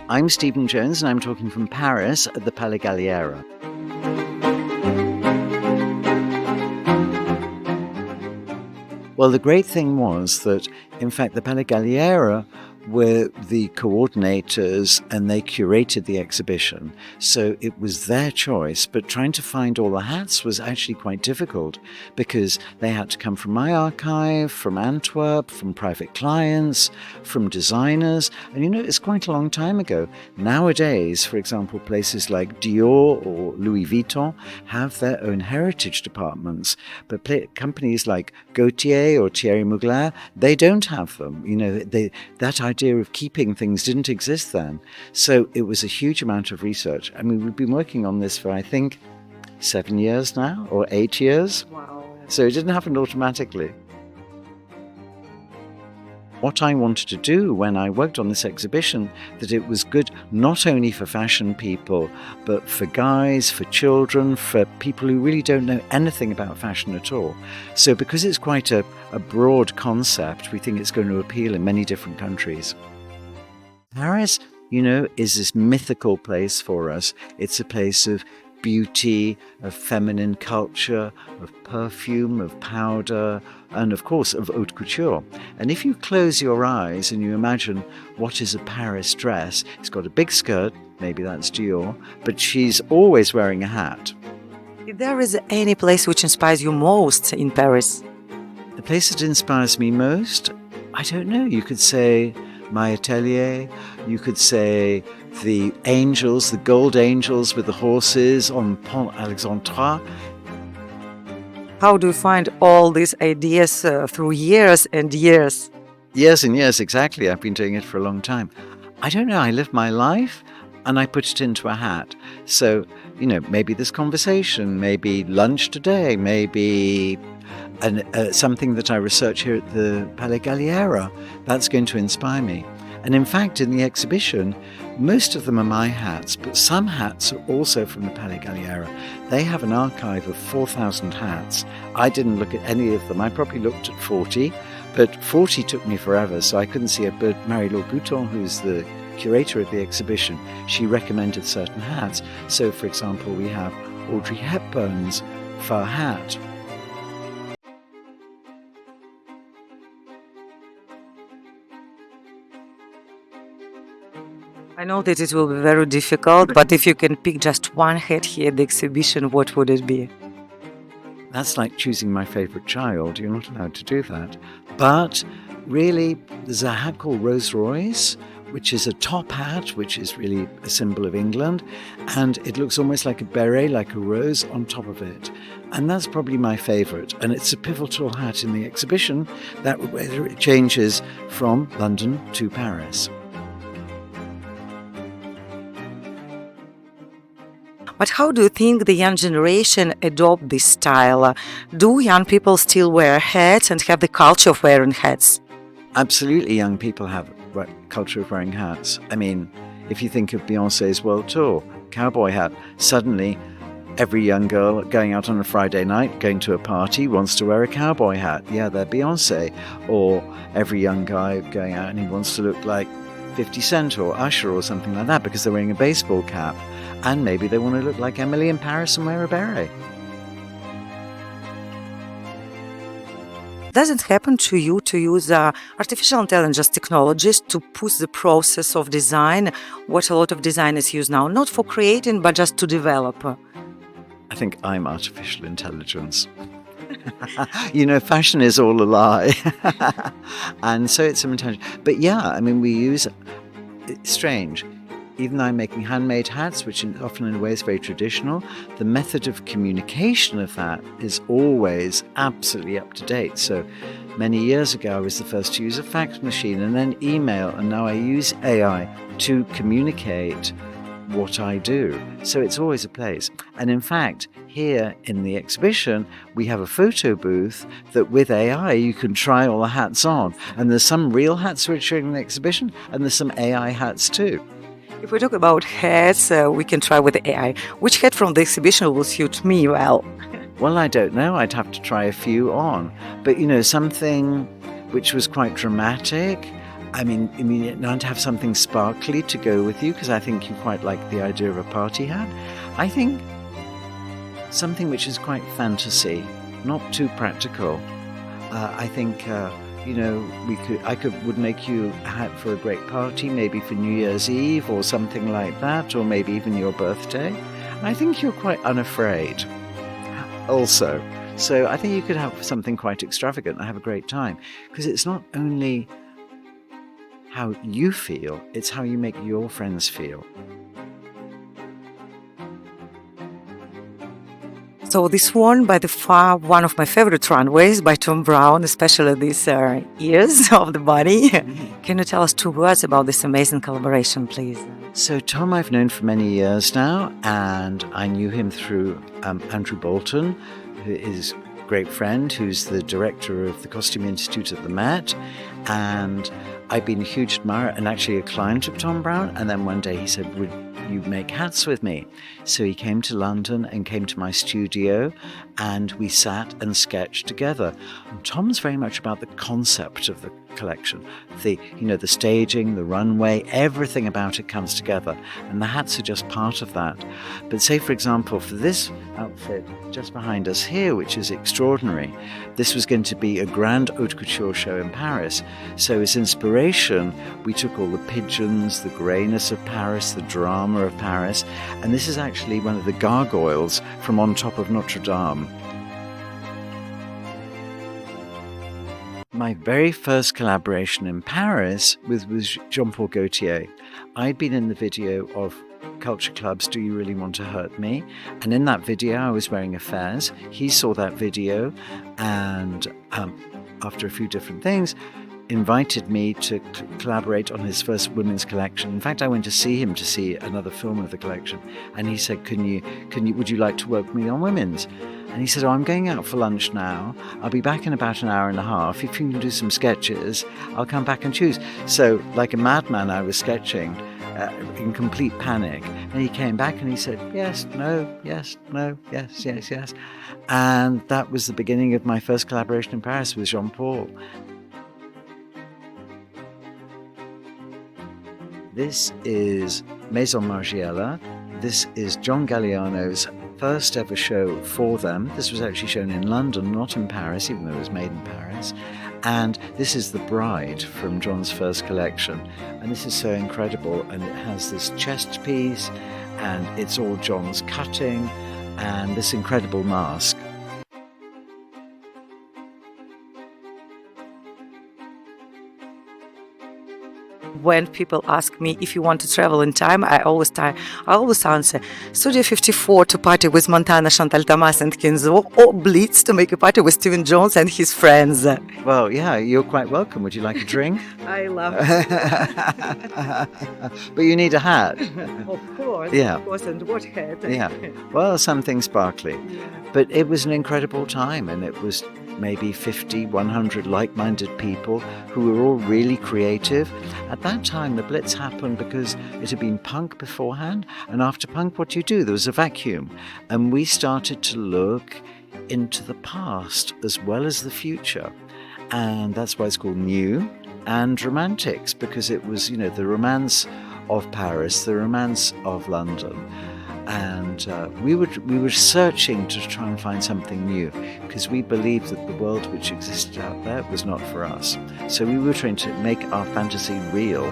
I'm Stephen Jones, and I'm talking from Paris at the Palais Galliera. Well, the great thing was that, in fact, the Palais Galliera were the coordinators and they curated the exhibition. So it was their choice, but trying to find all the hats was actually quite difficult because they had to come from my archive, from Antwerp, from private clients, from designers. And it's quite a long time ago. Nowadays, for example, places like Dior or Louis Vuitton have their own heritage departments, but companies like Gaultier or Thierry Mugler, they don't have them. That idea of keeping things didn't exist then. So it was a huge amount of research. I mean, we've been working on this for, I think, 7 years now, or 8 years. Wow. So it didn't happen automatically. What I wanted to do when I worked on this exhibition, that it was good not only for fashion people, but for guys, for children, for people who really don't know anything about fashion at all. So because it's quite a broad concept, we think it's going to appeal in many different countries. Paris, is this mythical place for us. It's a place of beauty, of feminine culture, of perfume, of powder, and of course of haute couture. And if you close your eyes and you imagine what is a Paris dress, it's got a big skirt, maybe that's Dior, but she's always wearing a hat. If there is any place which inspires you most in Paris? The place that inspires me most, I don't know, you could say my atelier, you could say the angels, the gold angels with the horses on Pont Alexandre. How do you find all these ideas through years and years? Years and years, exactly. I've been doing it for a long time. I don't know, I live my life and I put it into a hat. So, maybe this conversation, maybe lunch today, maybe something that I research here at the Palais Galliera, that's going to inspire me. And in fact, in the exhibition, most of them are my hats, but some hats are also from the Palais Galliera. They have an archive of 4,000 hats. I didn't look at any of them. I probably looked at 40, but 40 took me forever, so I couldn't see it. But Marie-Laure, who's the curator of the exhibition, she recommended certain hats. So, for example, we have Audrey Hepburn's fur hat. I know that it will be very difficult, but if you can pick just one hat here at the exhibition, what would it be? That's like choosing my favorite child. You're not allowed to do that. But really, there's a hat called Rolls Royce, which is a top hat, which is really a symbol of England. And it looks almost like a beret, like a rose on top of it. And that's probably my favorite. And it's a pivotal hat in the exhibition that whether it changes from London to Paris. But how do you think the young generation adopt this style? Do young people still wear hats and have the culture of wearing hats? Absolutely, young people have a culture of wearing hats. I mean, if you think of Beyoncé's world tour, cowboy hat, suddenly every young girl going out on a Friday night, going to a party, wants to wear a cowboy hat. Yeah, they're Beyoncé. Or every young guy going out and he wants to look like 50 Cent or Usher or something like that because they're wearing a baseball cap. And maybe they want to look like Emily in Paris and wear a beret. Does it happen to you to use artificial intelligence technologies to push the process of design, what a lot of designers use now, not for creating, but just to develop? I think I'm artificial intelligence. Fashion is all a lie. And so it's some intelligence. But yeah, I mean, we use, it's strange. Even though I'm making handmade hats, which often in a way is very traditional, the method of communication of that is always absolutely up to date. So many years ago, I was the first to use a fax machine and then email, and now I use AI to communicate what I do. So it's always a place. And in fact, here in the exhibition, we have a photo booth that with AI, you can try all the hats on. And there's some real hats we're showing in the exhibition, and there's some AI hats too. If we talk about hats, we can try with AI. Which hat from the exhibition will suit me well? Well, I don't know. I'd have to try a few on. But, something which was quite dramatic you not to have something sparkly to go with you, because I think you quite like the idea of a party hat. I think something which is quite fantasy, not too practical. I think would make you a hat for a great party, maybe for New Year's Eve or something like that, or maybe even your birthday. I think you're quite unafraid also. So I think you could have something quite extravagant and have a great time, because it's not only how you feel, it's how you make your friends feel. So this one, by the far, one of my favorite runways by Thom Browne, especially these ears of the body. Can you tell us 2 words about this amazing collaboration, please? So Tom I've known for many years now, and I knew him through Andrew Bolton, who is a great friend, who's the director of the Costume Institute at the Met. And I've been a huge admirer and actually a client of Thom Browne. And then one day he said, would you make hats with me? So he came to London and came to my studio, and we sat and sketched together. And Tom's very much about the concept of the collection, the staging, the runway, everything about it comes together, and the hats are just part of that. But say, for example, for this outfit just behind us here, which is extraordinary, this was going to be a grand haute couture show in Paris. So as inspiration, we took all the pigeons, the greyness of Paris, the drama of Paris, and this is actually one of the gargoyles from on top of Notre Dame. My very first collaboration in Paris was Jean-Paul Gaultier. I'd been in the video of Culture Club's Do You Really Want to Hurt Me? And in that video, I was wearing a fez. He saw that video and, after a few different things, invited me to collaborate on his first women's collection. In fact, I went to see him to see another film of the collection. And he said, would you like to work with me on women's? And he said, I'm going out for lunch now. I'll be back in about an hour and a half. If you can do some sketches, I'll come back and choose. So like a madman, I was sketching in complete panic. And he came back and he said, yes, no, yes, no, yes, yes, yes. And that was the beginning of my first collaboration in Paris with Jean-Paul. This is Maison Margiela. This is John Galliano's first ever show for them. This was actually shown in London, not in Paris, even though it was made in Paris. And this is the bride from John's first collection. And this is so incredible. And it has this chest piece, and it's all John's cutting, and this incredible mask. When people ask me if you want to travel in time, I always answer Studio 54 to party with Montana, Chantal Thomas and Kinzo, or Blitz to make a party with Stephen Jones and his friends. Well, yeah, you're quite welcome. Would you like a drink? I love it. But you need a hat. Of course. Yeah. Of course, and what hat? Yeah. Well, something sparkly. Yeah. But it was an incredible time, and it was maybe 50, 100 like-minded people who were all really creative. At that time, the Blitz happened because it had been punk beforehand, and after punk, what do you do? There was a vacuum. And we started to look into the past as well as the future. And that's why it's called New and Romantics, because it was, the romance of Paris, the romance of London. And we were searching to try and find something new, because we believed that the world which existed out there was not for us. So we were trying to make our fantasy real.